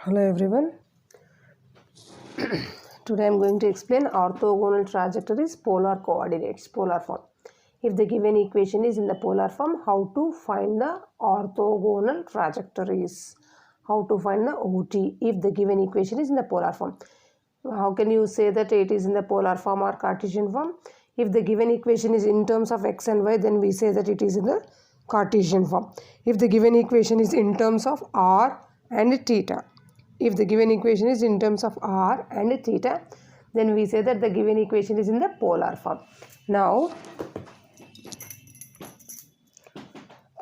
Hello everyone. Today I am going to explain orthogonal trajectories, polar coordinates, polar form. If the given equation is in the polar form, how to find the orthogonal trajectories? How to find the OT if the given equation is in the polar form? How can you say that it is in the polar form or Cartesian form? If the given equation is in terms of x and y, then we say that it is in the Cartesian form. If the given equation is in terms of r and theta, if the given equation is in terms of r and theta, then we say that the given equation is in the polar form. Now,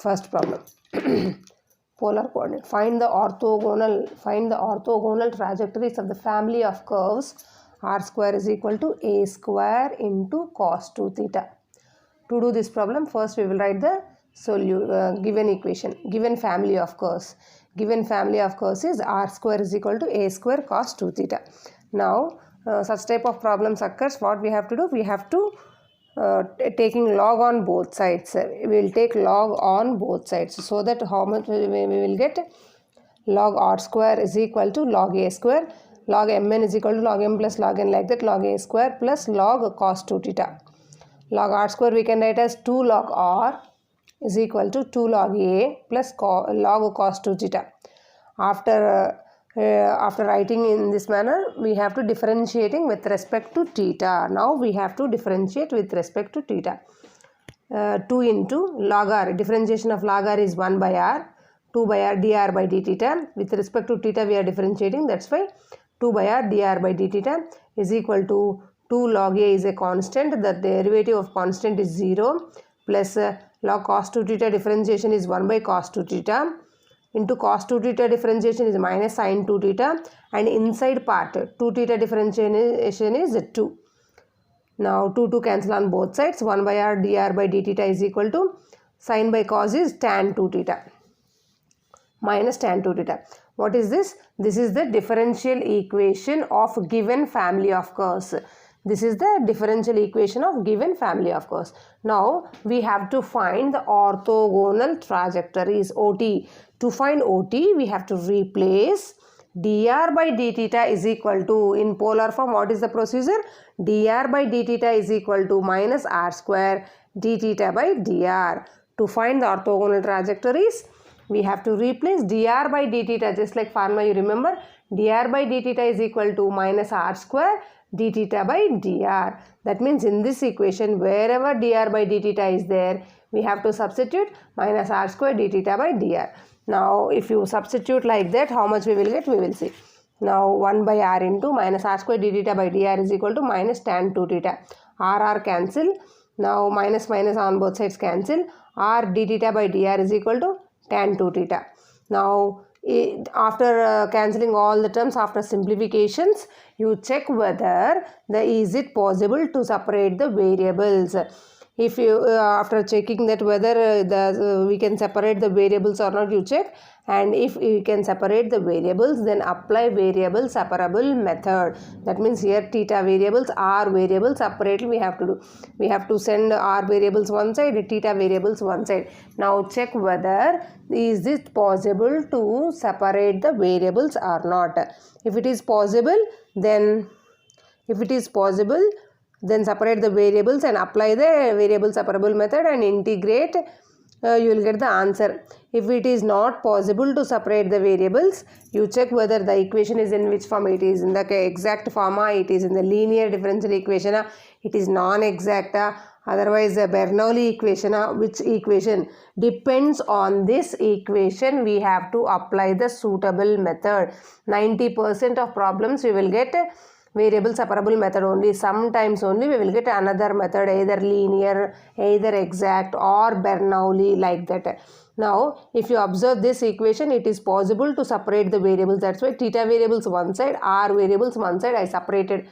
first problem. Polar coordinate. Find the orthogonal trajectories of the family of curves r square is equal to a square into cos 2 theta. To do this problem, first we will write the given equation, given family of curves. Given family of curves is r square is equal to a square cos 2 theta. Now, such type of problems occurs, what we have to do? We have to taking log on both sides. We will take log on both sides, so that how much we will get? Log r square is equal to log a square, log mn is equal to log m plus log n, like that, log a square plus log cos 2 theta. Log r square we can write as 2 log r is equal to 2 log a plus log cos 2 theta. After writing in this manner, we have to differentiating with respect to theta. Now we have to differentiate with respect to theta. 2 into log r, differentiation of log r is 1 by r, 2 by r dr by d theta. With respect to theta we are differentiating, that's why 2 by r dr by d theta is equal to 2 log a is a constant, the derivative of constant is 0, plus log cos 2 theta differentiation is 1 by cos 2 theta, into cos 2 theta differentiation is minus sin 2 theta, and inside part 2 theta differentiation is 2. Now 2 cancel on both sides, 1 by r dr by d theta is equal to sin by cos is tan 2 theta minus tan 2 theta. What is this? This is the differential equation of given family of curves. This is the differential equation of given family of curves. Now we have to find the orthogonal trajectories, OT. To find OT, we have to replace dr by d theta is equal to, in polar form, what is the procedure? Dr by d theta is equal to minus r square d theta by dr. To find the orthogonal trajectories, we have to replace dr by d theta, just like formula you remember, dr by d theta is equal to minus r square d theta by dr. That means in this equation, wherever dr by d theta is there, we have to substitute minus r square d theta by dr. Now if you substitute like that, how much we will get? We will see. Now 1 by r into minus r square d theta by dr is equal to minus tan 2 theta. R cancel. Now minus on both sides cancel. R d theta by dr is equal to tan 2 theta. Now after cancelling all the terms, after simplifications, you check whether is it possible to separate the variables. If you after checking that whether we can separate the variables or not, you check, and if you can separate the variables, then apply variable separable method. That means here theta variables, r variables separately we have to do. We have to send r variables one side, theta variables one side. Now check whether is it possible to separate the variables or not. If it is possible, then separate the variables and apply the variable separable method and integrate, you will get the answer. If it is not possible to separate the variables, you check whether the equation is in which form. It is in the exact form, it is in the linear differential equation, it is non-exact, otherwise the Bernoulli equation, which equation? Depends on this equation, we have to apply the suitable method. 90% of problems we will get variable separable method only. Sometimes only we will get another method, either linear, either exact, or Bernoulli, like that. Now if you observe this equation, it is possible to separate the variables. That's why theta variables one side, r variables one side I separated.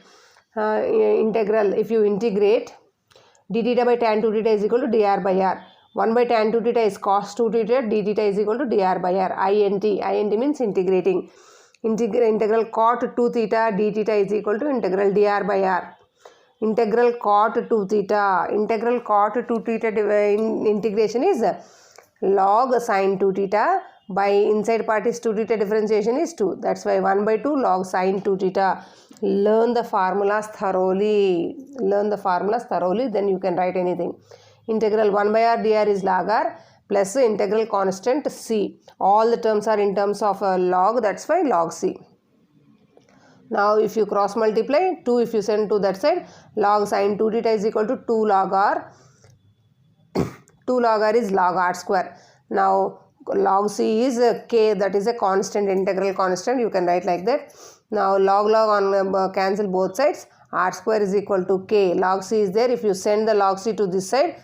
Integral, if you integrate, d theta by tan 2 theta is equal to dr by r. 1 by tan 2 theta is cos 2 theta, d theta is equal to dr by r. int means integrating. Integral cot 2 theta d theta is equal to integral dr by r. Integral cot 2 theta. Integral cot 2 theta integration is log sin 2 theta by inside part is 2 theta, differentiation is 2. That's why 1 by 2 log sine 2 theta. Learn the formulas thoroughly. Then you can write anything. Integral 1 by r dr is log r plus integral constant c. All the terms are in terms of log. That's why log c. Now if you cross multiply 2, if you send to that side, log sine 2 theta is equal to 2 log r. 2 log r is log r square. Now log c is k, that is a constant, integral constant. You can write like that. Now log on cancel both sides. R square is equal to k. Log c is there. If you send the log c to this side,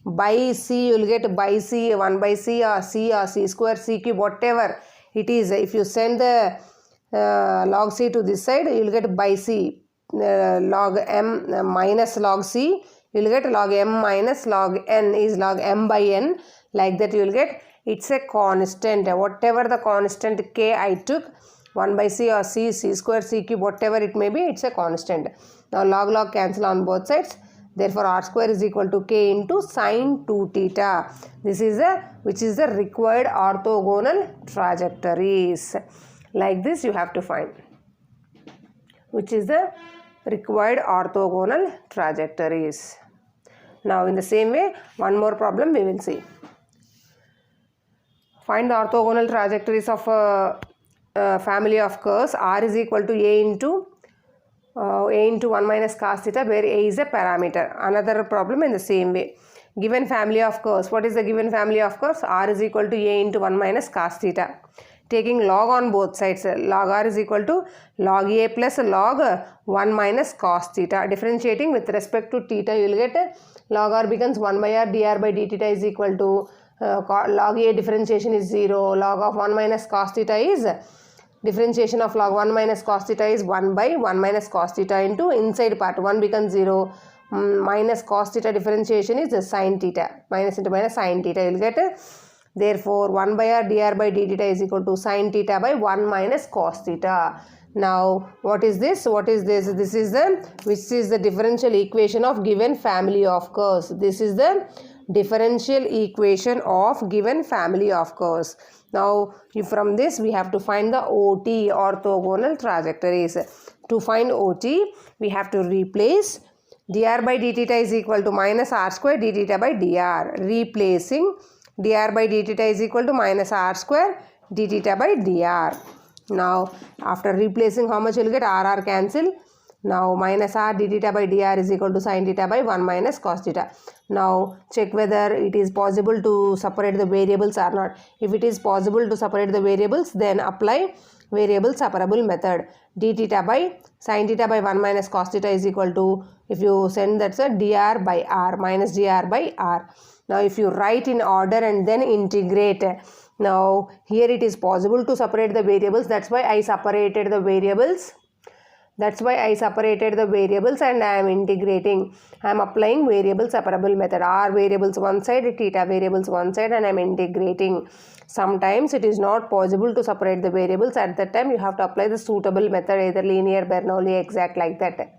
by c you will get by c, 1 by c or c square, c cube, whatever it is. If you send the log c to this side, you will get by c. Log m minus log c, you will get log m minus log n is log m by n. Like that you will get. It's a constant. Whatever the constant k I took, 1 by c or c square, c cube, whatever it may be, it's a constant. Now log cancel on both sides. Therefore r square is equal to k into sine 2 theta. This is which is the required orthogonal trajectories. Like this you have to find. Which is the required orthogonal trajectories. Now in the same way, one more problem we will see. Find the orthogonal trajectories of family of curves. R is equal to a into 1 minus cos theta, where a is a parameter. Another problem in the same way. Given family of curves. What is the given family of curves? R is equal to a into 1 minus cos theta. Taking log on both sides. Log r is equal to log a plus log 1 minus cos theta. Differentiating with respect to theta, you will get log r becomes 1 by r dr by d theta is equal to log a differentiation is 0. Log of 1 minus cos theta is differentiation of log 1 minus cos theta is 1 by 1 minus cos theta into inside part 1 becomes 0. Minus cos theta differentiation is sin theta. Minus into minus sin theta. You will get therefore 1 by r dr by d theta is equal to sin theta by 1 minus cos theta. Now what is this? What is this? This is the differential equation of given family of curves. This is the differential equation of given family of curves. Now from this we have to find the OT, orthogonal trajectories. To find OT we have to replace dr by d theta is equal to minus r square d theta by dr. Replacing dr by d theta is equal to minus r square d theta by dr. Now after replacing, how much you will get? R cancel. Now minus r d theta by dr is equal to sin theta by 1 minus cos theta. Now check whether it is possible to separate the variables or not. If it is possible to separate the variables, then apply variable separable method. D theta by sin theta by 1 minus cos theta is equal to, if you send that's a dr by r minus dr by r. Now if you write in order and then integrate. Now here it is possible to separate the variables. That's why I separated the variables. And I am integrating. I am applying variable separable method. R variables one side, theta variables one side, and I am integrating. Sometimes it is not possible to separate the variables. At that time you have to apply the suitable method, either linear, Bernoulli, exact, like that.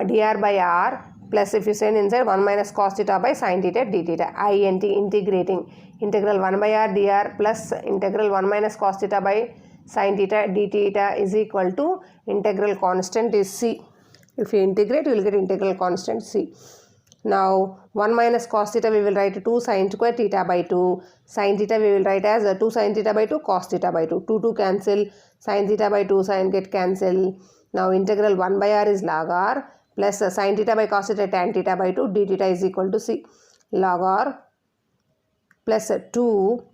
Dr by r plus, if you send inside, 1 minus cos theta by sin theta d theta. Integrating. Integral 1 by r dr plus integral 1 minus cos theta by sin theta d theta is equal to integral constant is c. If you integrate, you will get integral constant c. Now 1 minus cos theta we will write 2 sin square theta by 2. Sin theta we will write as 2 sin theta by 2 cos theta by 2. 2 cancel. Sin theta by 2 sin get cancel. Now integral 1 by r is log r plus sin theta by cos theta tan theta by 2 d theta is equal to c. Log r plus 2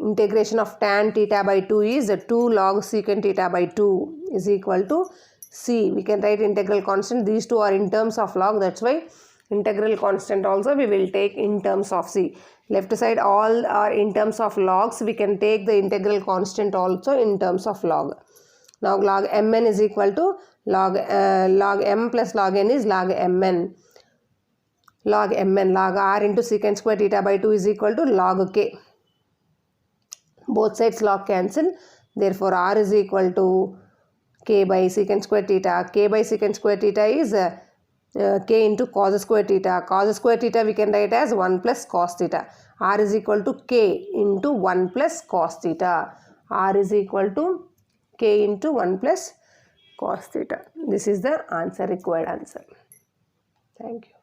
integration of tan theta by 2 is 2 log secant theta by 2 is equal to c. We can write integral constant. These two are in terms of log. That's why integral constant also we will take in terms of c. Left side all are in terms of logs. We can take the integral constant also in terms of log. Now log mn is equal to log m plus log n is log mn. Log r into secant square theta by 2 is equal to log k. Both sides log cancel. Therefore r is equal to k by secant square theta. K by secant square theta is k into cos square theta. Cos square theta we can write as 1 plus cos theta. R is equal to k into 1 plus cos theta. R is equal to k into 1 plus cos theta. This is the answer, required answer. Thank you.